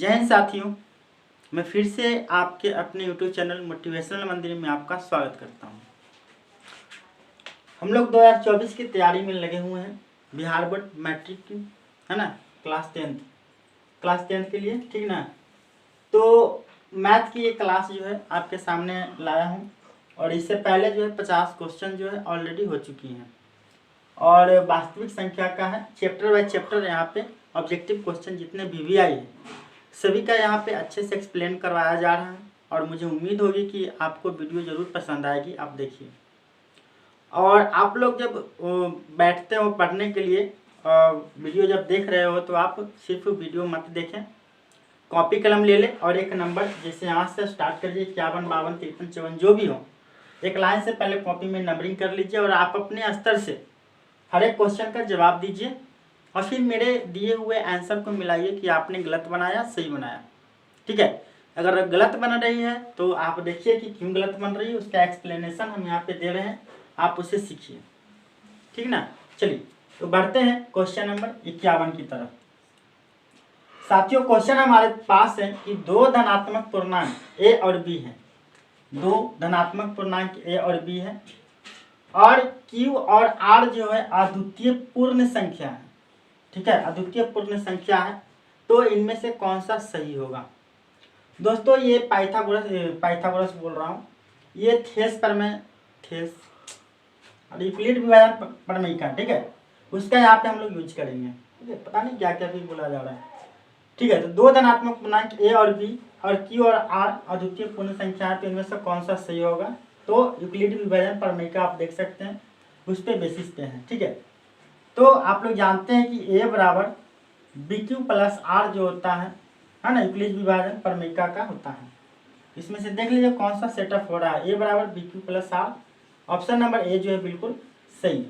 जय हिंद साथियों, मैं फिर से आपके अपने YouTube चैनल मोटिवेशनल मंदिर में आपका स्वागत करता हूं। हम लोग 2024 की तैयारी में लगे हुए हैं। बिहार बोर्ड मैट्रिक की है ना, क्लास टेंथ के लिए, ठीक ना। तो मैथ की ये क्लास जो है आपके सामने लाया हूं और इससे पहले जो है 50 क्वेश्चन जो है ऑलरेडी हो चुकी हैं और वास्तविक संख्या का है चैप्टर बाय चैप्टर। यहाँ पे ऑब्जेक्टिव क्वेश्चन जितने भी आई है सभी का यहाँ पे अच्छे से एक्सप्लेन करवाया जा रहा है और मुझे उम्मीद होगी कि आपको वीडियो ज़रूर पसंद आएगी। आप देखिए, और आप लोग जब बैठते हो पढ़ने के लिए, वीडियो जब देख रहे हो तो आप सिर्फ वीडियो मत देखें, कॉपी कलम ले लें और एक नंबर जैसे यहाँ से स्टार्ट करिए 51, 52, 53, 54 जो भी हो, एक लाइन से पहले कॉपी में नंबरिंग कर लीजिए और आप अपने स्तर से हर एक क्वेश्चन का जवाब दीजिए और फिर मेरे दिए हुए आंसर को मिलाइए कि आपने गलत बनाया सही बनाया। ठीक है, अगर गलत बन रही है तो आप देखिए कि क्यों गलत बन रही है, उसका एक्सप्लेनेशन हम यहाँ पे दे रहे हैं, आप उसे सीखिए। ठीक ना, चलिए तो बढ़ते हैं क्वेश्चन नंबर 51 की तरफ। साथियों, क्वेश्चन हमारे पास है कि दो धनात्मक पूर्णांक ए और बी है। दो धनात्मक पूर्णांक ए और बी है और Q और R जो है अद्वितीय पूर्ण संख्या है। ठीक है, अद्वितीय पूर्ण संख्या है, तो इनमें से कौन सा सही होगा। दोस्तों ये पाइथागोरस बोल रहा हूँ, ये थेस और यूक्लिड विभाजन प्रमेय, ठीक है, उसका यहाँ पे हम लोग यूज करेंगे। ठीक है, पता नहीं क्या क्या भी बोला जा रहा है। ठीक है, तो दो धनात्मक पूर्णांक ए और बी और Q और R अद्वितीय पूर्ण संख्या है, तो इनमें से कौन सा सही होगा। तो यूक्लिड विभाजन प्रमेय का आप देख सकते हैं, उस पे बेसिस पे है। ठीक है, तो आप लोग जानते हैं कि A बराबर BQ प्लस R जो होता है ना, यूक्लिड विभाजन प्रमेय का होता है। इसमें से देख लीजिए कौन सा सेटअप हो रहा है। A बराबर BQ plus R, option number A जो है बिल्कुल सही है।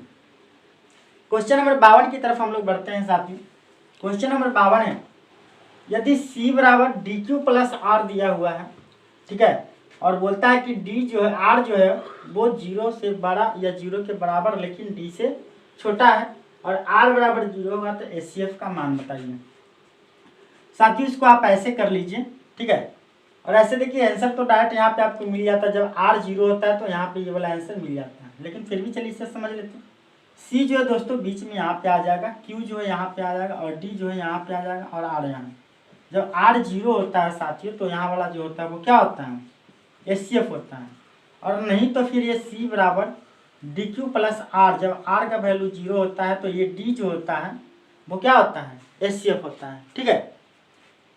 क्वेश्चन नंबर 52 की तरफ हम लोग बढ़ते हैं साथियों। क्वेश्चन नंबर 52 है, यदि C बराबर DQ प्लस R दिया हुआ है, ठीक है, और बोलता है कि D जो है, R जो है वो 0 से बड़ा या 0 के बराबर लेकिन D से छोटा है और R बराबर 0 होगा, तो HCF का मान बताइए। साथियों इसको आप ऐसे कर लीजिए, ठीक है, और ऐसे देखिए आंसर तो डायरेक्ट यहाँ पे आपको मिल जाता है। जब R 0 होता है तो यहाँ पे ये वाला आंसर मिल जाता है, लेकिन फिर भी चलिए इसे समझ लेते हैं। C जो है दोस्तों बीच में यहाँ पे आ जाएगा, Q जो है यहाँ पे आ जाएगा और D जो है यहाँ पे आ जाएगा और R यहाँ। जब R 0 होता है साथियों तो यहाँ वाला जो होता है वो क्या होता है, HCF होता है। और नहीं तो फिर ये C बराबर DQ प्लस R, जब R का वैल्यू 0 होता है तो ये D जो होता है वो क्या होता है, HCF होता है। ठीक है,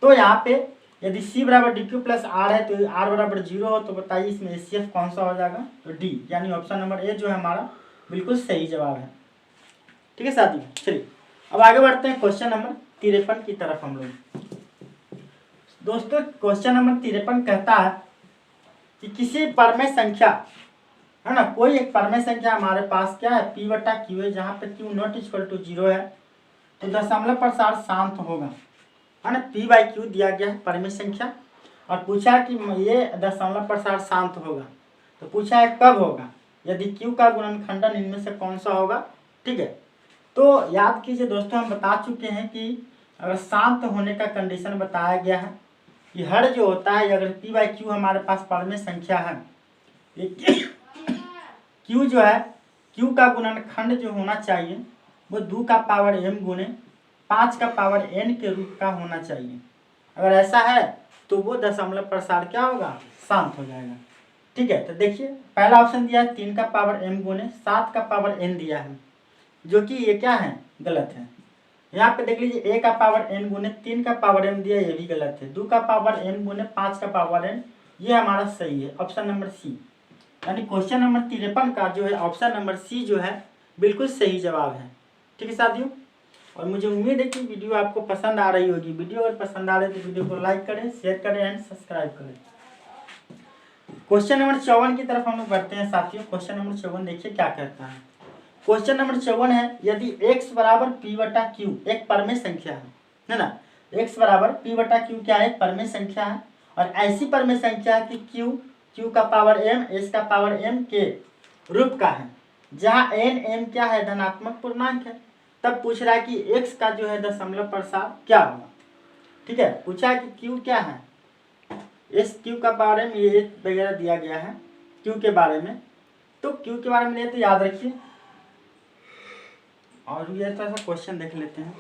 तो यहाँ पे यदि C बराबर DQ प्लस R है तो R बराबर 0 हो, तो बताइए इसमें HCF कौन सा हो जाएगा, तो D, यानी ऑप्शन नंबर ए जो है हमारा बिल्कुल सही जवाब है। ठीक है साथियों, चलिए अब आगे बढ़ते हैं क्वेश्चन नंबर 53 की तरफ हम लोग। दोस्तों क्वेश्चन नंबर 53 कहता है कि किसी परमेय संख्या है ना, कोई एक परमेय संख्या हमारे पास क्या है, P बटा Q है, जहाँ पे Q नॉट इक्वल टू 0 है, तो दशमलव प्रसार शांत होगा, है ना। P बाई Q दिया गया है परमेय संख्या और पूछा कि ये दशमलव प्रसार शांत होगा, तो पूछा है कब होगा, यदि Q का गुणनखंडन इनमें से कौन सा होगा। ठीक है, तो याद कीजिए दोस्तों, हम बता चुके हैं कि अगर शांत होने का कंडीशन बताया गया है कि हर जो होता है, अगर P बाई Q हमारे पास परमेय संख्या है, Q जो है, Q का गुणनखंड जो होना चाहिए वो 2 का पावर m गुने 5 का पावर n के रूप का होना चाहिए। अगर ऐसा है तो वो दशमलव प्रसार क्या होगा, शांत हो जाएगा। ठीक है, तो देखिए पहला ऑप्शन दिया है 3 का पावर m गुने 7 का पावर n दिया है, जो कि ये क्या है, गलत है। यहाँ पे देख लीजिए a का पावर n गुने 3 का पावर m दिया, ये भी गलत है। 2 का पावर n गुने 5 का पावर n, ये हमारा सही है, ऑप्शन नंबर सी, यानी क्वेश्चन नंबर 53 का जो है ऑप्शन नंबर सी जो है बिल्कुल सही जवाब है। ठीक है साथियों, और मुझे उम्मीद है कि वीडियो आपको पसंद आ रही होगी। वीडियो अगर पसंद आ रही है तो वीडियो को लाइक करें, शेयर करें एंड सब्सक्राइब करें। क्वेश्चन नंबर 54 की तरफ हम लोग बढ़ते हैं साथियों। क्वेश्चन नंबर 54 देखिए क्या कहता है। क्वेश्चन नंबर 54 है, यदि x बराबर P बटा Q एक परमेय संख्या है ना, x बराबर P बटा Q क्या है, एक परमेय संख्या है और ऐसी परमेय संख्या है कि Q का पावर m s का पावर m के रूप का है, जहाँ n m क्या है, धनात्मक पूर्णांक है। तब पूछ रहा है कि x का जो है दशमलव प्रसार क्या होगा। ठीक है, पूछा है कि क्यू क्या है, इस क्यू का बारे में ये वगैरह दिया गया है क्यू के बारे में। तो क्यू के बारे में ये तो याद रखिए, और ये थोड़ा सा क्वेश्चन देख लेते हैं।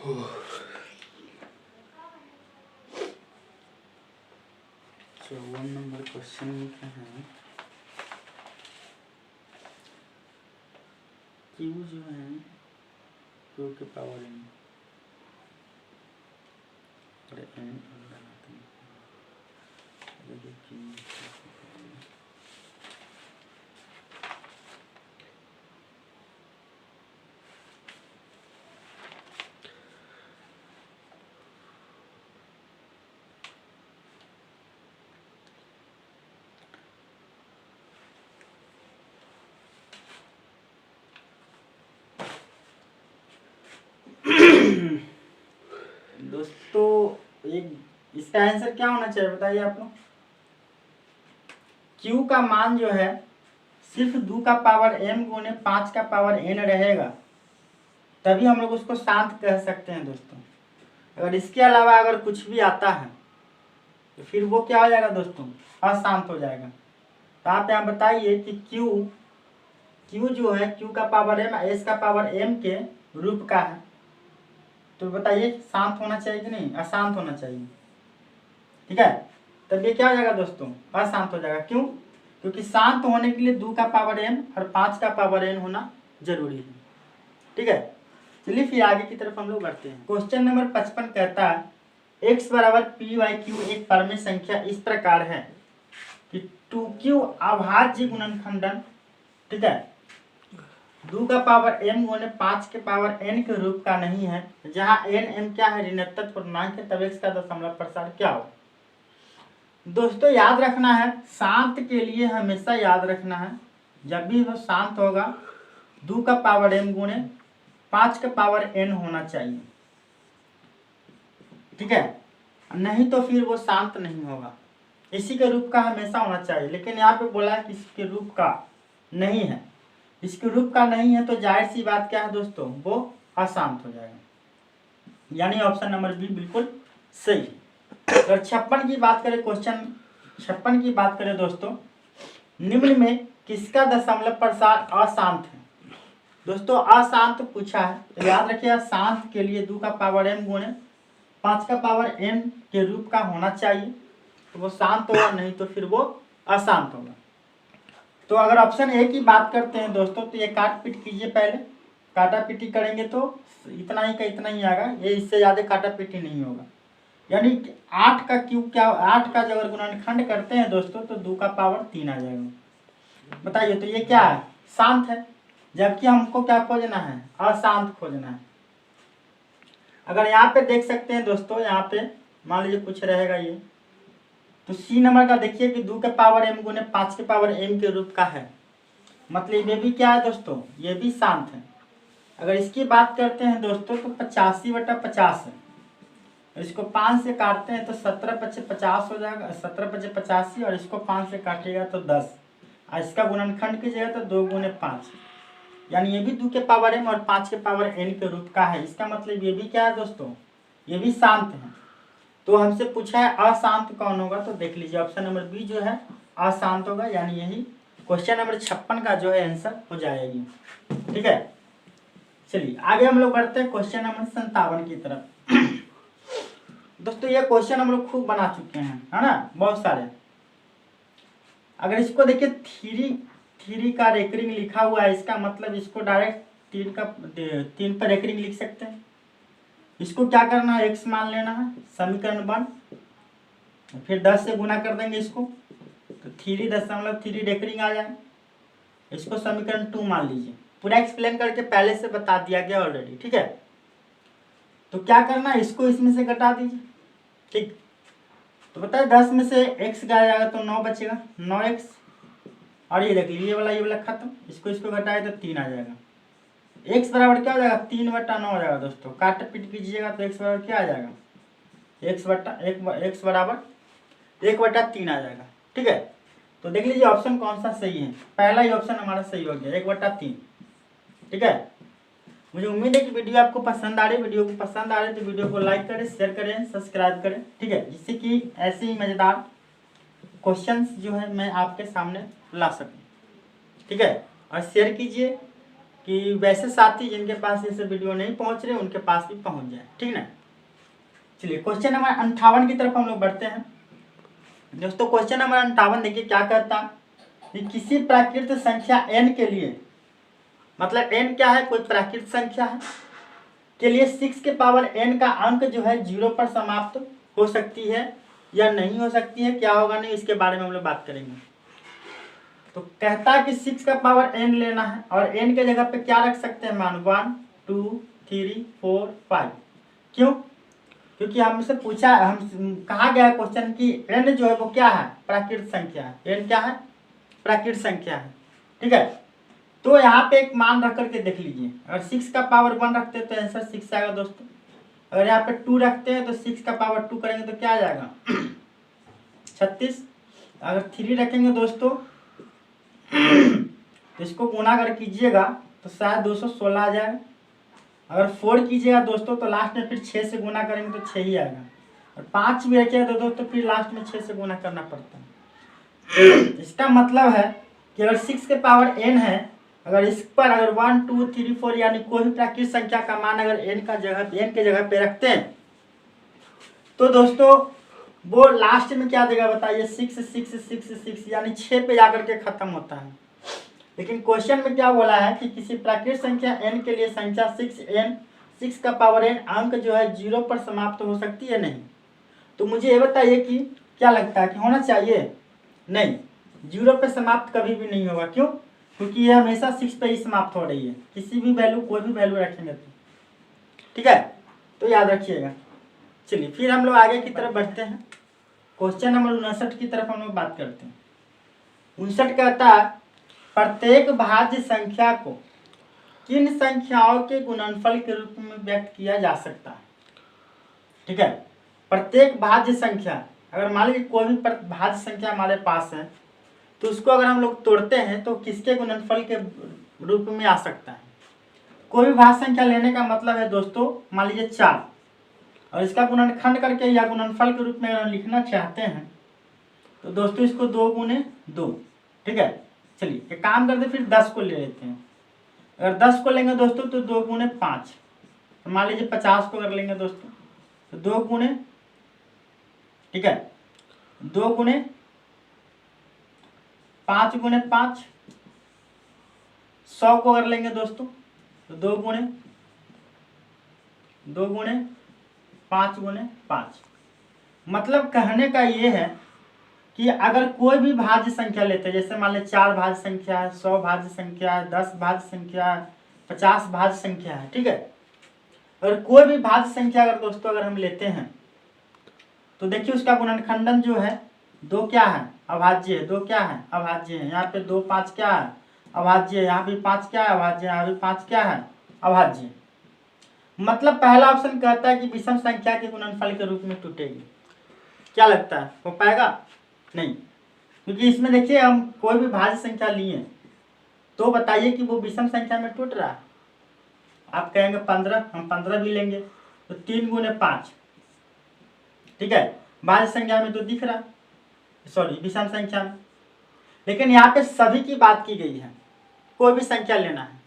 तो 1 नंबर क्वेश्चन में क्या है, क्यू जो है क्यू के पावर एन और एन लगाते हैं, दोस्तों एक इसका आंसर क्या होना चाहिए बताइए आप लोग। क्यू का मान जो है सिर्फ 2 का पावर m गुने 5 का पावर n रहेगा, तभी हम लोग उसको शांत कह सकते हैं दोस्तों। अगर इसके अलावा अगर कुछ भी आता है तो फिर वो क्या हो जाएगा दोस्तों, अशांत हो जाएगा। तो आप यहाँ बताइए कि क्यू जो है क्यू का पावर m एस का पावर m के रूप का है, तो बताइए शांत होना चाहिए कि नहीं, अशांत होना चाहिए। ठीक है, तब ये क्या हो जाएगा दोस्तों, अशांत हो जाएगा। क्यों? क्योंकि शांत होने के लिए 2 का पावर n और 5 का पावर n होना जरूरी है। ठीक है, चलिए फिर आगे की तरफ हम लोग बढ़ते हैं। क्वेश्चन नंबर 55 कहता है x बराबर पी वाई क्यू एक परमेय संख्या इस प्रकार है कि 2q अभाज्य गुणनखंडन, ठीक है, 2 का पावर m गुने 5 के पावर n के रूप का नहीं है, जहाँ n m क्या है, ऋणात्मक पूर्णांक है, तब x का दशमलव प्रसार क्या हो। दोस्तों याद रखना है, शांत के लिए हमेशा याद रखना है, जब भी वो शांत होगा 2 का पावर m गुने 5 का पावर n होना चाहिए। ठीक है, नहीं तो फिर वो शांत नहीं होगा, इसी के रूप का हमेशा होना चाहिए। लेकिन यहाँ पे बोला है कि इसके रूप का नहीं है, इसके रूप का नहीं है, तो जाहिर सी बात क्या है दोस्तों, वो अशांत हो जाएगा, यानी ऑप्शन नंबर बी बिल्कुल सही है। अगर 56 की बात करें, क्वेश्चन 56 की बात करें दोस्तों, निम्न में किसका दशमलव प्रसार अशांत है। दोस्तों अशांत पूछा है, तो याद रखिएगा शांत के लिए 2 का पावर m गुणे 5 का पावर n के रूप का होना चाहिए, तो वो शांत होगा, नहीं तो फिर वो अशांत होगा। तो अगर ऑप्शन ए की बात करते हैं दोस्तों, तो ये काट पीट कीजिए, पहले काटा पीटी करेंगे तो इतना ही का इतना ही आएगा, ये इससे ज़्यादा काटा पीटी नहीं होगा। यानी 8 का क्यूब क्या, 8 का जब गुणनखंड करते हैं दोस्तों तो 2 का पावर 3 आ जाएगा। बताइए तो ये क्या है, शांत है, जबकि हमको क्या खोजना है, अशांत खोजना है। अगर यहाँ पे देख सकते हैं दोस्तों, यहाँ पे मान लीजिए कुछ रहेगा ये, तो सी नंबर का देखिए कि 2 के पावर m गुने 5 के पावर m के रूप का है, मतलब ये भी क्या है दोस्तों, ये भी शांत है। अगर इसकी बात करते हैं दोस्तों तो 85/50 है, इसको 5 से काटते हैं तो 17×5 हो जाएगा, 17×85, और इसको 5 से काटेगा तो 10, और इसका गुणनखंड कीजिएगा तो 2 गुने 5, यानी ये भी 2 के पावर m और 5 के पावर n के रूप का है। इसका मतलब ये भी क्या है दोस्तों, ये भी शांत है। तो हमसे पूछा है अशांत कौन होगा, तो देख लीजिए ऑप्शन नंबर बी जो है अशांत होगा, यानी यही क्वेश्चन नंबर 56 का जो है आंसर हो जाएगी। ठीक है, चलिए आगे हम लोग बढ़ते हैं क्वेश्चन नंबर 57 की तरफ। दोस्तों ये क्वेश्चन हम लोग खूब बना चुके हैं, है ना, बहुत सारे। अगर इसको देखिए थ्री का रेकरिंग लिखा हुआ है, इसका मतलब इसको डायरेक्ट 3 पर रेकरिंग लिख सकते हैं। इसको क्या करना है, x मान लेना है, समीकरण 1, फिर 10 से गुना कर देंगे इसको, तो 3.3 रेकरिंग आ जाए। इसको समीकरण 2 मान लीजिए, पूरा एक्सप्लेन करके पहले से बता दिया गया ऑलरेडी। ठीक है, तो क्या करना है, इसको इसमें से घटा दीजिए। ठीक, तो बताए 10 में से x गया जाएगा तो 9 बचेगा, 9x, और ये देखिए ये वाला खत्म, इसको घटाए तो 3 आ जाएगा। x बराबर क्या हो जाएगा, 3/9 हो जाएगा दोस्तों। काट पीट कीजिएगा तो x बराबर क्या आ जाएगा, x बराबर 1/3 आ जाएगा। ठीक है, तो देख लीजिए ऑप्शन कौन सा सही है, पहला ही ऑप्शन हमारा सही हो गया, 1/3। ठीक है, मुझे उम्मीद है कि वीडियो आपको पसंद आ रही है। वीडियो को पसंद आ रही है तो वीडियो को लाइक करें, शेयर करें, सब्सक्राइब करें, ठीक है, जिससे कि ऐसे ही मज़ेदार क्वेश्चंस जो है मैं आपके सामने ला सकूं, ठीक है। और शेयर कीजिए कि वैसे साथी जिनके पास ये सब वीडियो नहीं पहुंच रहे उनके पास भी पहुंच जाए, ठीक ना। चलिए क्वेश्चन नंबर 58 की तरफ हम लोग बढ़ते हैं दोस्तों। क्वेश्चन नंबर 58 देखिए क्या कहता कि किसी प्राकृत संख्या n के लिए, मतलब n क्या है, कोई प्राकृत संख्या है, के लिए 6 के पावर n का अंक जो है 0 पर समाप्त हो सकती है या नहीं हो सकती है, क्या होगा नहीं, इसके बारे में हम लोग बात करेंगे। तो कहता है कि 6 का पावर n लेना है और n के जगह पे क्या रख सकते हैं मान 1 2 3 4 5। क्यों? क्योंकि हमसे पूछा, हम कहा गया क्वेश्चन कि n जो है वो क्या है, प्राकृत संख्या है। n क्या है, प्राकृत संख्या है, ठीक है। तो यहाँ पे एक मान रख करके देख लीजिए, अगर 6 का पावर 1 रखते हैं तो आंसर 6 आएगा दोस्तों। अगर यहाँ पे 2 रखते हैं तो 6 का पावर 2 करेंगे तो क्या आ जाएगा 36। अगर 3 रखेंगे दोस्तों तो इसको गुना कर कीजिएगा तो शायद 216 आ जाएगा। अगर 4 कीजिएगा दोस्तों तो लास्ट में फिर 6 से गुना करेंगे तो 6 ही आएगा। और 5 भी रखिएगा तो दोस्तों फिर लास्ट में 6 से गुना करना पड़ता है। इसका मतलब है कि अगर 6 के पावर n है, अगर इस पर अगर 1 2 3 4 यानी कोई भी प्राकृत संख्या का मान अगर n के जगह पे रखते हैं तो दोस्तों वो लास्ट में क्या देगा बताइए, 6 6 6 6 यानी 6 पे जाकर के खत्म होता है। लेकिन क्वेश्चन में क्या बोला है कि किसी प्राकृत संख्या n के लिए संख्या 6 का पावर n अंक जो है 0 पर समाप्त हो सकती है नहीं। तो मुझे ये बताइए कि क्या लगता है कि होना चाहिए, नहीं, 0 पे समाप्त कभी भी नहीं होगा। क्यों? क्योंकि ये हमेशा 6 पे ही समाप्त हो रही है, किसी भी वैल्यू कोई भी वैल्यू रखेंगे तो, ठीक है, तो याद रखिएगा। चलिए फिर हम लोग आगे की तरफ बढ़ते हैं। क्वेश्चन नंबर 59 की तरफ हम लोग बात करते हैं। 59 कहता है प्रत्येक भाज्य संख्या को किन संख्याओं के गुणनफल के रूप में व्यक्त किया जा सकता है, ठीक है। प्रत्येक भाज्य संख्या, अगर मान लीजिए कोई भी भाज्य संख्या हमारे पास है तो उसको अगर हम लोग तोड़ते हैं तो किसके गुणनफल के रूप में आ सकता है। कोई भी भाज्य संख्या लेने का मतलब है दोस्तों, मान लीजिए 4 और इसका गुणनखंड करके या गुणनफल के रूप में अगर लिखना चाहते हैं तो दोस्तों इसको 2 गुने 2, ठीक है। चलिए एक काम करते फिर 10 को ले लेते हैं। अगर 10 को लेंगे दोस्तों तो 2 गुने 5, तो मान लीजिए 50 को अगर लेंगे दोस्तों तो 2 गुने, ठीक है, 2 गुने 5 गुने 5। 100 को अगर लेंगे दोस्तों तो 2 गुने 5 गुने 5। मतलब कहने का ये है कि अगर कोई भी भाज्य संख्या लेते हैं, जैसे मान लें 4 भाज्य संख्या है, 100 भाज्य संख्या है, 10 भाज्य संख्या है, 50 भाज्य संख्या है, ठीक है। अगर कोई भी भाज्य संख्या अगर दोस्तों अगर हम लेते हैं तो देखिए उसका गुणनखंडन जो है 2 क्या है, अभाज्य है, 2 क्या है, अभाज्य है। यहाँ पे 2 5 क्या है, अभाज्य है। यहाँ भी 5 क्या है, अभाज्य है। यहाँ भी 5 क्या है, अभाज्य। मतलब पहला ऑप्शन कहता है कि विषम संख्या के गुणनफल के रूप में टूटेगी। क्या लगता है हो पाएगा? नहीं, क्योंकि इसमें देखिए हम कोई भी भाज्य संख्या लिए तो बताइए कि वो विषम संख्या में टूट रहा है। आप कहेंगे 15, हम 15 भी लेंगे तो 3 गुने 5, ठीक है, भाज्य संख्या में तो दिख रहा, सॉरी विषम संख्या में। लेकिन यहाँ पे सभी की बात की गई है, कोई भी संख्या लेना है,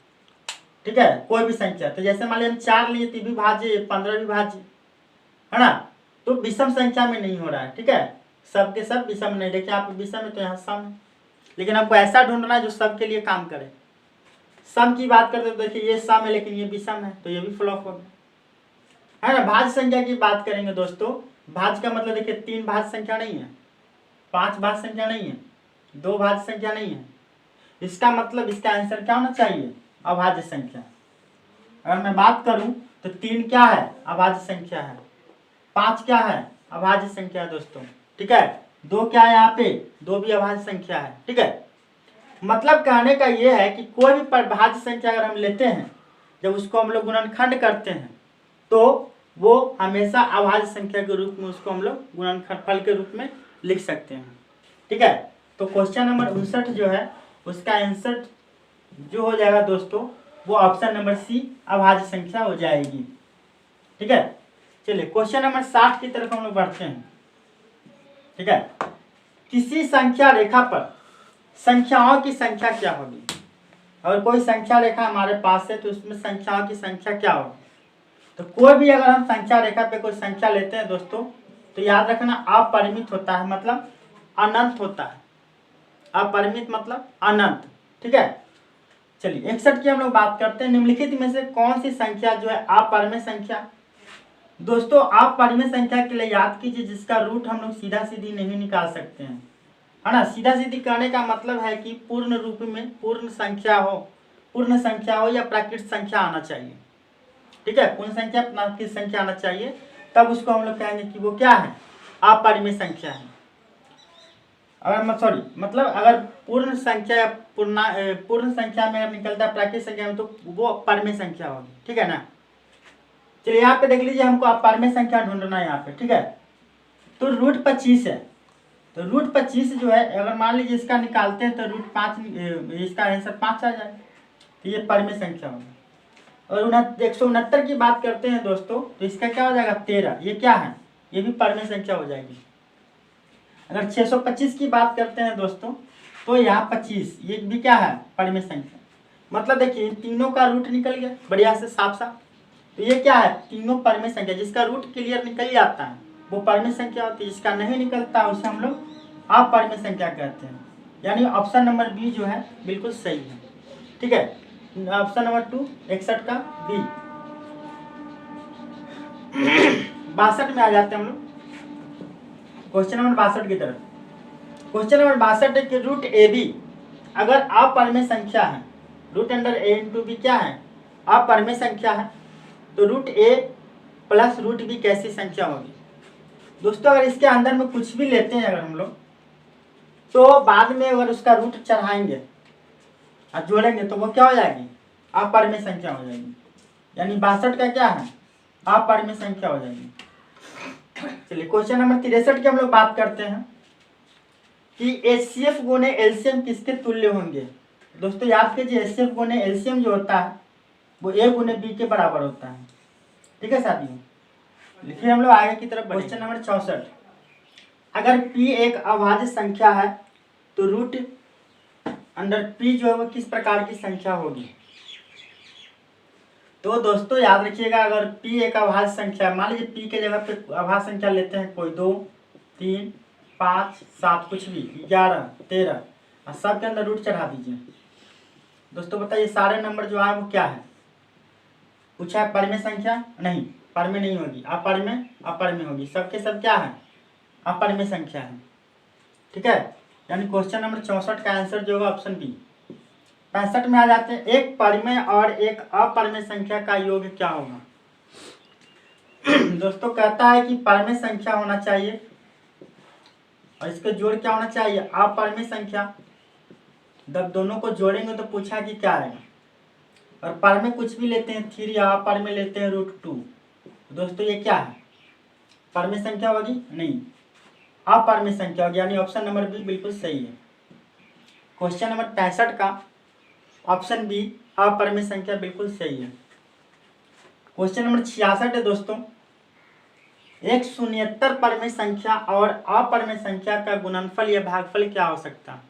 ठीक है, कोई भी संख्या। तो जैसे मान लीजिए हम 4 लिए तो भी भाज्य, 15 भी भाज्य है ना, तो विषम संख्या में नहीं हो रहा है, ठीक है। सब के सब विषम नहीं, देखिए आप विषम है तो यहाँ सम है, लेकिन हमको ऐसा ढूंढना है जो सबके लिए काम करे। सम की बात करते तो देखिए ये सम है लेकिन ये विषम है, तो ये भी फ्लॉप हो गया, है ना। भाज्य संख्या की बात करेंगे दोस्तों, भाज्य का मतलब देखिए 3 भाज्य संख्या नहीं है, 5 भाज्य संख्या नहीं है, 2 भाज्य संख्या नहीं है। इसका मतलब इसका आंसर क्या होना चाहिए, अभाज्य संख्या। अगर मैं बात करूं तो 3 क्या है, अभाज्य संख्या है। 5 क्या है, अभाज्य संख्या है दोस्तों, ठीक है। 2 क्या है, यहाँ पे 2 भी अभाज्य संख्या है, ठीक है। मतलब कहने का ये है कि कोई भी भाज्य संख्या अगर हम लेते हैं, जब उसको हम लोग गुणनखंड करते हैं तो वो हमेशा अभाज्य संख्या के रूप में उसको हम लोग गुणनफल के रूप में लिख सकते हैं, ठीक है। तो क्वेश्चन नंबर 59 जो है उसका आंसर जो हो जाएगा दोस्तों वो ऑप्शन नंबर सी अभाज्य संख्या हो जाएगी। ठीक है, चलिए क्वेश्चन नंबर 60 की तरफ हम लोग बढ़ते हैं। ठीक है, किसी संख्या रेखा पर संख्याओं की संख्या क्या होगी। अगर कोई संख्या रेखा हमारे पास है तो उसमें संख्याओं की संख्या क्या होगी। तो कोई भी अगर हम संख्या रेखा पे कोई संख्या लेते हैं दोस्तों, तो याद रखना अपरिमित होता है, मतलब अनंत होता है। अपरिमित मतलब अनंत। ठीक है, चलिए 61 की हम लोग बात करते हैं। निम्नलिखित में से कौन सी संख्या जो है अपरिमेय संख्या। दोस्तों अपरिमेय संख्या के लिए याद कीजिए जिसका रूट हम लोग सीधा सीधी नहीं निकाल सकते हैं, है ना। सीधा सीधी करने का मतलब है कि पूर्ण रूप में पूर्ण संख्या हो या प्राकृत संख्या आना चाहिए। ठीक है, पूर्ण संख्या प्राकृत संख्या आना चाहिए, तब उसको हम लोग कहेंगे कि वो क्या है, अपरिमेय संख्या है। मतलब अगर पूर्ण संख्या पूर्ण संख्या में निकलता है प्राकृत संख्या में तो वो परमेय संख्या होगी। ठीक है ना। चलिए यहाँ पे देख लीजिए, हमको अपरिमेय संख्या ढूंढना है यहाँ पे। ठीक है, तो रूट 25 है, तो रूट 25 जो है अगर मान लीजिए इसका निकालते हैं तो रूट 5, इसका आंसर 5 आ जाए, तो ये परमेय संख्या होगी। और 169 की बात करते हैं दोस्तों, तो इसका क्या हो जाएगा 13, ये क्या है, ये भी परमेय संख्या हो जाएगी। अगर 625 की बात करते हैं दोस्तों, तो यहाँ 25, ये भी क्या है, परमेय संख्या। मतलब देखिए इन तीनों का रूट निकल गया बढ़िया से साफ साफ, तो ये क्या है, तीनों परमेय संख्या। जिसका रूट क्लियर निकल जाता है वो परमेय संख्या होती है, जिसका नहीं निकलता उसे हम लोग अपरमेय संख्या कहते हैं। यानी ऑप्शन नंबर बी जो है बिल्कुल सही है। ठीक है, ऑप्शन नंबर 2 61 का बी। 62 में आ जाते हैं हम लोग, क्वेश्चन नंबर 62 की तरफ। क्वेश्चन नंबर 62 है कि रूट ए बी अगर अपरमेय संख्या है, रूट अंडर ए इंटू बी क्या है, अपरमेय संख्या है, तो रूट ए प्लस रूट बी कैसी संख्या होगी। दोस्तों अगर इसके अंदर में कुछ भी लेते हैं अगर हम लोग, तो बाद में अगर उसका रूट चढ़ाएंगे और जोड़ेंगे तो वो क्या हो जाएगी, अपरमेय संख्या हो जाएगी। यानी 62 का क्या है, अपरमेय संख्या हो जाएगी। चलिए क्वेश्चन नंबर 63 की हम लोग बात करते हैं कि एचसीएफ गुने एलसीएम किसके तुल्य होंगे। दोस्तों याद कीजिए एचसीएफ गुने एलसीएम जो होता है वो ए गुने बी के बराबर होता है। ठीक है साथियों, लिखिए हम लोग आगे की तरफ। क्वेश्चन नंबर 64, अगर p एक अभाज्य संख्या है तो रूट अंडर p जो है वो किस प्रकार की संख्या होगी। तो दोस्तों याद रखिएगा, अगर p एक अभाज्य संख्या, मान लीजिए p के जगह पे अभाज्य संख्या लेते हैं कोई 2 3 5 7 कुछ भी 11 13 और सब के अंदर रूट चढ़ा दीजिए। दोस्तों बताइए सारे नंबर जो आए वो क्या है, पूछा है परमेय संख्या, नहीं परमेय नहीं होगी, अपरमेय होगी। सबके सब क्या है, अपरमेय संख्या है। ठीक है, यानी क्वेश्चन नंबर 64 का आंसर जो होगा ऑप्शन बी। 65 में आ जाते हैं, एक परमेय और एक अपरमेय संख्या का योग क्या होगा। दोस्तों कहता है कि परमेय संख्या होना चाहिए और इसके जोड़ क्या होना चाहिए, अपरमेय संख्या। जब दोनों को जोड़ेंगे तो पूछा कि क्या आएगा। और परमेय कुछ भी लेते हैं 3 या अपरमेय लेते हैं √2, दोस्तों ये क्या है, परमेय संख्या होगी, नहीं अपरमेय संख्या होगी। यानी ऑप्शन नंबर बी बिल्कुल सही है। क्वेश्चन नंबर 65 का ऑप्शन बी अपरमेय संख्या बिल्कुल सही है। क्वेश्चन नंबर 66 है दोस्तों, एक शून्येतर परमेय संख्या और अपरमेय संख्या का गुणनफल या भागफल क्या हो सकता है।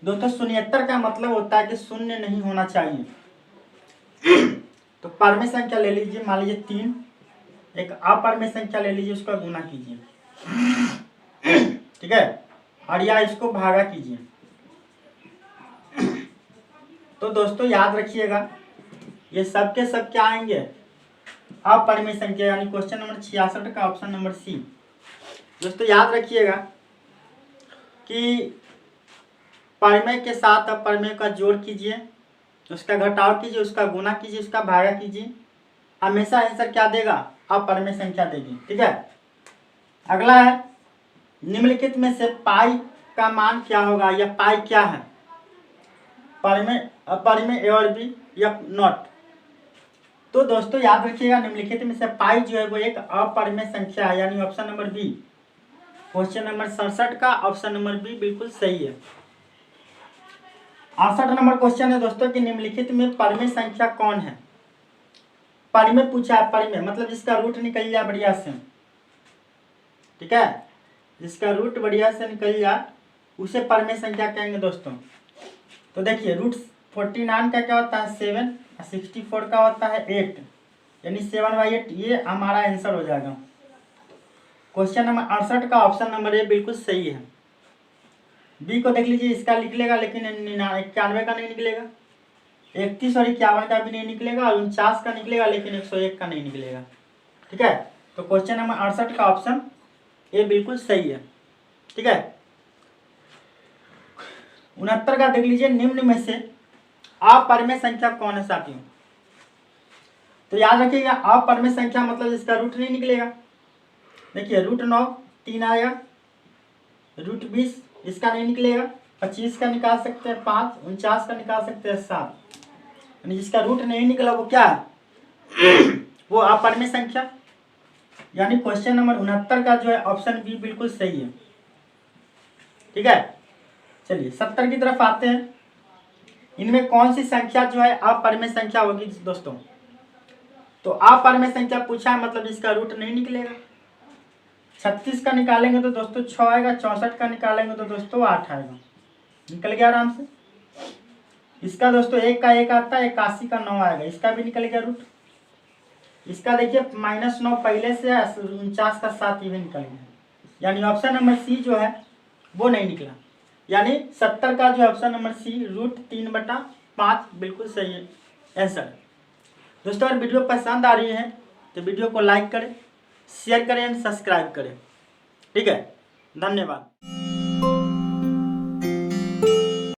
दोस्तों शून्येतर का मतलब होता है कि शून्य नहीं होना चाहिए। तो परमेय संख्या ले लीजिए, मान लीजिए 3, एक अपरमेय संख्या ले लीजिए, उसका गुना कीजिए। ठीक है, और या इसको भागा कीजिए। तो दोस्तों याद रखिएगा ये सब के सब क्या आएंगे, अपरमेय संख्या। यानी क्वेश्चन नंबर 66 का ऑप्शन नंबर सी। दोस्तों याद रखिएगा कि परमेय के साथ अपरमेय का जोड़ कीजिए, उसका घटाव कीजिए, उसका गुना कीजिए, उसका भागा कीजिए, हमेशा आंसर क्या देगा, अपरमेय संख्या देगी। ठीक है, अगला है निम्नलिखित में से पाई का मान क्या होगा, या पाई क्या है, परमेय अपरमेय ए और बी या नॉट। तो दोस्तों याद रखिएगा निम्नलिखित में से पाई जो है वो एक अपरमेय संख्या है, यानी option number B. Question number 67 का ऑप्शन नंबर बी बिल्कुल सही है। 68 नंबर क्वेश्चन है दोस्तों कि निम्नलिखित में परिमेय संख्या कौन है। परिमेय पूछा है, परिमेय मतलब जिसका रूट निकल जाए बढ़िया से, ठीक है, जिसका रूट बढ़िया से निकल जाए उसे परिमेय संख्या कहेंगे दोस्तों। तो देखिए रूट 49 का क्या होता है 7, 64 का होता है 8, यानी 7/8, ये हमारा आंसर हो जाएगा। क्वेश्चन नंबर 68 का ऑप्शन नंबर ए बिल्कुल सही है। बी को देख लीजिए, इसका निकलेगा लेकिन 91 का नहीं निकलेगा, 31 और 51 का भी नहीं निकलेगा, और 49 का निकलेगा लेकिन 101 का नहीं निकलेगा, ठीक है। तो क्वेश्चन नंबर 68 का ऑप्शन ए बिल्कुल सही है, ठीक है। 69 का देख लीजिए, निम्न में से अपरिमेय संख्या कौन है साथियों। तो याद रखिएगा अपरिमेय संख्या मतलब जिसका रूट नहीं निकलेगा। देखिए रूट 9 3 आएगा, रूट 20 इसका नहीं निकलेगा, 25 का निकाल सकते हैं 5, 49 का निकाल सकते हैं 7, यानी जिसका रूट नहीं निकला वो क्या है वो अपरिमेय संख्या। यानी क्वेश्चन नंबर 69 का जो है ऑप्शन बी बिल्कुल सही है, ठीक है। चलिए 70 की तरफ आते हैं। इनमें कौन सी संख्या जो है अपरिमेय संख्या होगी दोस्तों। तो अपरिमेय संख्या पूछा है मतलब इसका रूट नहीं निकलेगा। 36 का निकालेंगे तो दोस्तों 6 आएगा, 64 का निकालेंगे तो दोस्तों 8 आएगा, निकल गया आराम से। इसका दोस्तों 1 का 1 आता है, 81 का 9 आएगा, इसका भी निकल गया रूट। इसका देखिए -9 पहले से 49 का 7 ये भी निकल गया, यानी ऑप्शन नंबर सी जो है वो नहीं निकला। यानी 70 का जो ऑप्शन नंबर सी रूट 3/5 बिल्कुल सही है आंसर। दोस्तों अगर वीडियो पसंद आ रही है तो वीडियो को लाइक करें, शेयर करें एंड सब्सक्राइब करें, ठीक है। धन्यवाद।